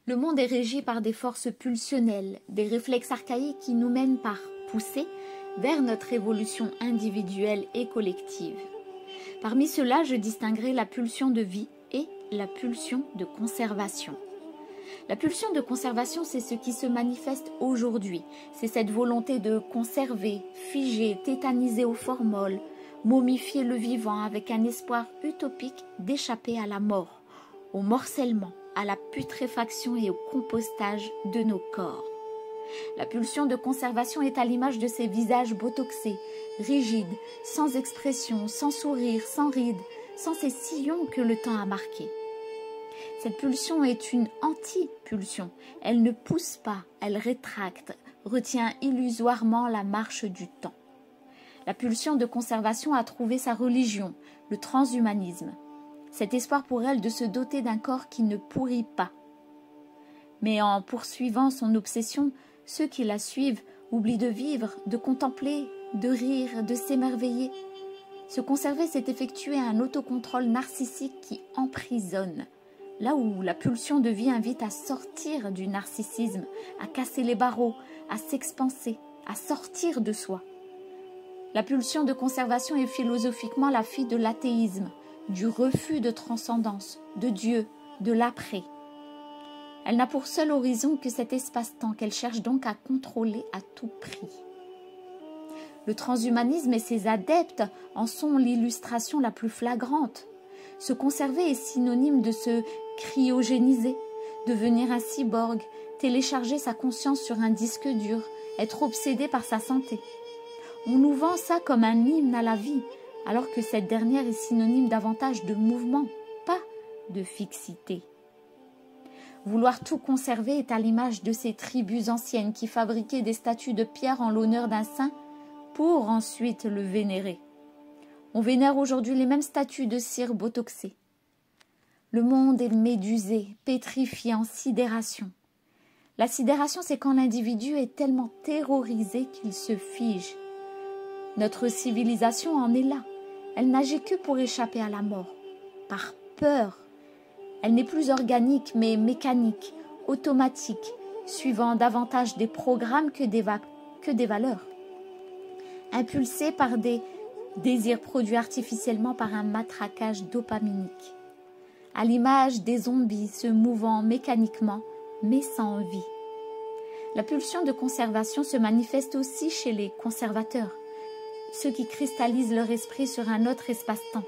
Le monde est régi par des forces pulsionnelles, des réflexes archaïques qui nous mènent par poussée vers notre évolution individuelle et collective. Parmi ceux-là, je distinguerai la pulsion de vie et la pulsion de conservation. La pulsion de conservation, c'est ce qui se manifeste aujourd'hui. C'est cette volonté de conserver, figer, tétaniser aux formoles, momifier le vivant avec un espoir utopique d'échapper à la mort, au morcellement, à la putréfaction et au compostage de nos corps. La pulsion de conservation est à l'image de ces visages botoxés, rigides, sans expression, sans sourire, sans rides, sans ces sillons que le temps a marqués. Cette pulsion est une anti-pulsion. Elle ne pousse pas, elle rétracte, retient illusoirement la marche du temps. La pulsion de conservation a trouvé sa religion, le transhumanisme. Cet espoir pour elle de se doter d'un corps qui ne pourrit pas. Mais en poursuivant son obsession, ceux qui la suivent oublient de vivre, de contempler, de rire, de s'émerveiller. Se conserver, c'est effectuer un autocontrôle narcissique qui emprisonne. Là où la pulsion de vie invite à sortir du narcissisme, à casser les barreaux, à s'expanser, à sortir de soi. La pulsion de conservation est philosophiquement la fille de l'athéisme, du refus de transcendance, de Dieu, de l'après. Elle n'a pour seul horizon que cet espace-temps qu'elle cherche donc à contrôler à tout prix. Le transhumanisme et ses adeptes en sont l'illustration la plus flagrante. Se conserver est synonyme de se cryogéniser, devenir un cyborg, télécharger sa conscience sur un disque dur, être obsédé par sa santé. On nous vend ça comme un hymne à la vie, alors que cette dernière est synonyme davantage de mouvement, pas de fixité. Vouloir tout conserver est à l'image de ces tribus anciennes qui fabriquaient des statues de pierre en l'honneur d'un saint pour ensuite le vénérer. On vénère aujourd'hui les mêmes statues de cire botoxées. Le monde est médusé, pétrifié en sidération. La sidération, c'est quand l'individu est tellement terrorisé qu'il se fige. Notre civilisation en est là. Elle n'agit que pour échapper à la mort, par peur. Elle n'est plus organique, mais mécanique, automatique, suivant davantage des programmes que des valeurs. Impulsée par des désirs produits artificiellement par un matraquage dopaminique. À l'image des zombies se mouvant mécaniquement, mais sans vie. La pulsion de conservation se manifeste aussi chez les conservateurs, ceux qui cristallisent leur esprit sur un autre espace-temps,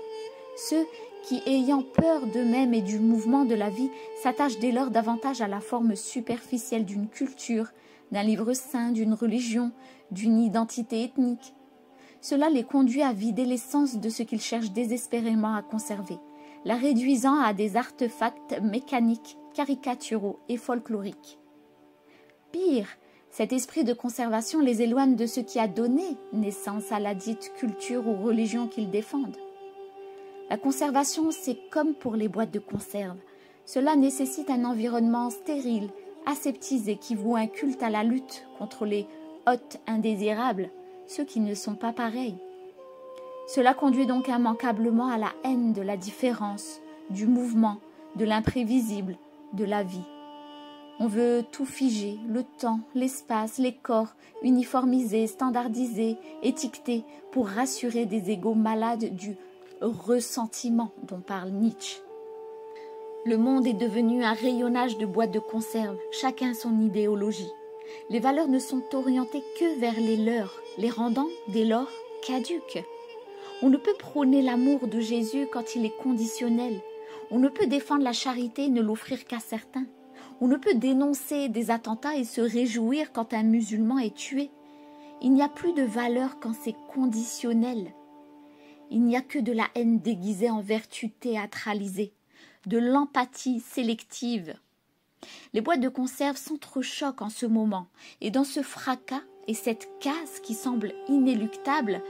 ceux qui, ayant peur d'eux-mêmes et du mouvement de la vie, s'attachent dès lors davantage à la forme superficielle d'une culture, d'un livre saint, d'une religion, d'une identité ethnique. Cela les conduit à vider l'essence de ce qu'ils cherchent désespérément à conserver, la réduisant à des artefacts mécaniques, caricaturaux et folkloriques. Pire, cet esprit de conservation les éloigne de ce qui a donné naissance à la dite culture ou religion qu'ils défendent. La conservation, c'est comme pour les boîtes de conserve. Cela nécessite un environnement stérile, aseptisé, qui voue un culte à la lutte contre les hôtes indésirables, ceux qui ne sont pas pareils. Cela conduit donc immanquablement à la haine de la différence, du mouvement, de l'imprévisible, de la vie. On veut tout figer, le temps, l'espace, les corps, uniformiser, standardiser, étiqueter, pour rassurer des égos malades du ressentiment dont parle Nietzsche. Le monde est devenu un rayonnage de boîtes de conserve, chacun son idéologie. Les valeurs ne sont orientées que vers les leurs, les rendant dès lors caduques. On ne peut prôner l'amour de Jésus quand il est conditionnel. On ne peut défendre la charité et ne l'offrir qu'à certains. On ne peut dénoncer des attentats et se réjouir quand un musulman est tué. Il n'y a plus de valeur quand c'est conditionnel. Il n'y a que de la haine déguisée en vertu théâtralisée, de l'empathie sélective. Les boîtes de conserve s'entrechoquent en ce moment, et dans ce fracas et cette casse qui semble inéluctable,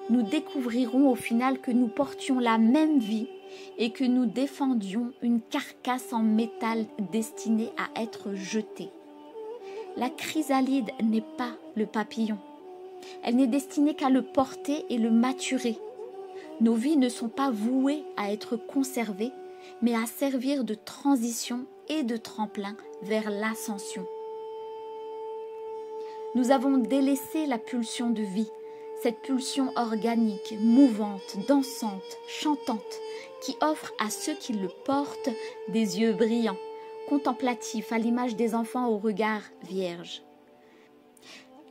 nous découvrirons au final que nous portions la même vie et que nous défendions une carcasse en métal destinée à être jetée. La chrysalide n'est pas le papillon. Elle n'est destinée qu'à le porter et le maturer. Nos vies ne sont pas vouées à être conservées, mais à servir de transition et de tremplin vers l'ascension. Nous avons délaissé la pulsion de vie, cette pulsion organique, mouvante, dansante, chantante, qui offre à ceux qui le portent des yeux brillants, contemplatifs à l'image des enfants au regard vierge.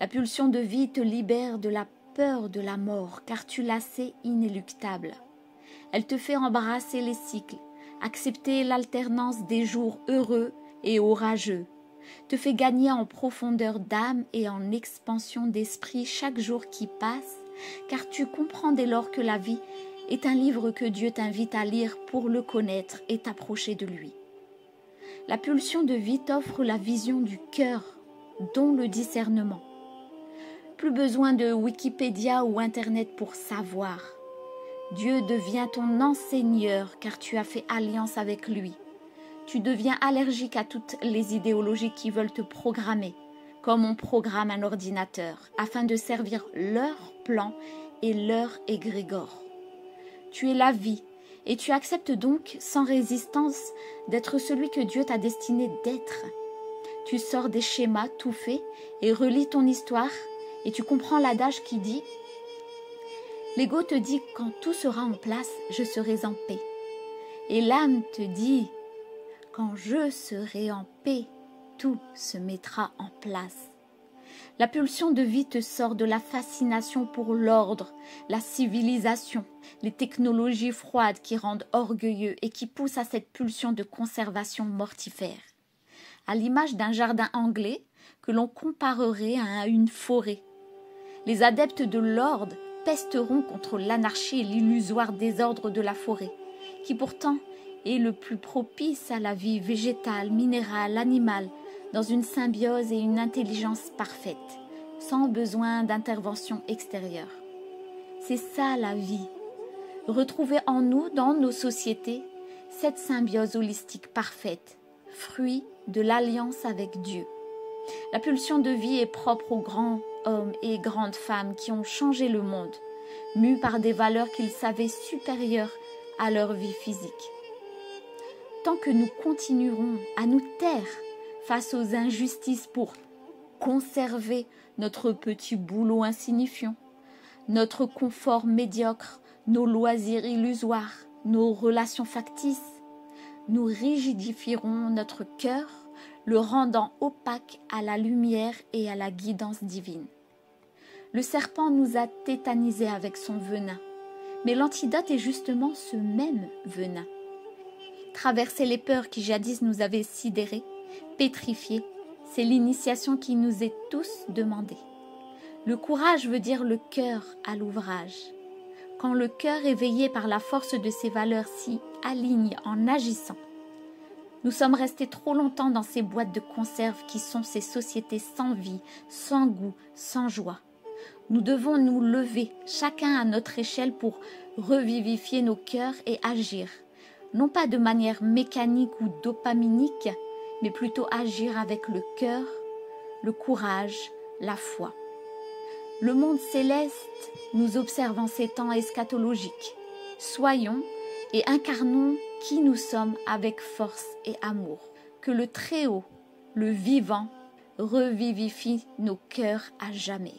La pulsion de vie te libère de la peur de la mort, car tu la sais inéluctable. Elle te fait embrasser les cycles, accepter l'alternance des jours heureux et orageux, te fait gagner en profondeur d'âme et en expansion d'esprit chaque jour qui passe, car tu comprends dès lors que la vie est un livre que Dieu t'invite à lire pour le connaître et t'approcher de lui. La pulsion de vie t'offre la vision du cœur, dont le discernement. Plus besoin de Wikipédia ou Internet pour savoir. Dieu devient ton enseigneur car tu as fait alliance avec lui. Tu deviens allergique à toutes les idéologies qui veulent te programmer, comme on programme un ordinateur, afin de servir leur plan et leur égrégore. Tu es la vie, et tu acceptes donc sans résistance d'être celui que Dieu t'a destiné d'être. Tu sors des schémas tout faits et relis ton histoire, et tu comprends l'adage qui dit « L'ego te dit quand tout sera en place, je serai en paix. » Et l'âme te dit « Quand je serai en paix, tout se mettra en place. » La pulsion de vie te sort de la fascination pour l'ordre, la civilisation, les technologies froides qui rendent orgueilleux et qui poussent à cette pulsion de conservation mortifère. À l'image d'un jardin anglais que l'on comparerait à une forêt. Les adeptes de l'ordre pesteront contre l'anarchie et l'illusoire désordre de la forêt, qui pourtant est le plus propice à la vie végétale, minérale, animale, dans une symbiose et une intelligence parfaite, sans besoin d'intervention extérieure. C'est ça la vie. Retrouver en nous, dans nos sociétés, cette symbiose holistique parfaite, fruit de l'alliance avec Dieu. La pulsion de vie est propre aux grands hommes et grandes femmes qui ont changé le monde, mus par des valeurs qu'ils savaient supérieures à leur vie physique. Tant que nous continuerons à nous taire face aux injustices pour conserver notre petit boulot insignifiant, notre confort médiocre, nos loisirs illusoires, nos relations factices, nous rigidifierons notre cœur, le rendant opaque à la lumière et à la guidance divine. Le serpent nous a tétanisés avec son venin, mais l'antidote est justement ce même venin. Traverser les peurs qui jadis nous avaient sidérés, pétrifiés, c'est l'initiation qui nous est tous demandée. Le courage veut dire le cœur à l'ouvrage. Quand le cœur éveillé par la force de ses valeurs s'y aligne en agissant, nous sommes restés trop longtemps dans ces boîtes de conserve qui sont ces sociétés sans vie, sans goût, sans joie. Nous devons nous lever, chacun à notre échelle, pour revivifier nos cœurs et agir, non pas de manière mécanique ou dopaminique, mais plutôt agir avec le cœur, le courage, la foi. Le monde céleste nous observe en ces temps eschatologiques. Soyons et incarnons qui nous sommes avec force et amour. Que le Très-Haut, le vivant, revivifie nos cœurs à jamais.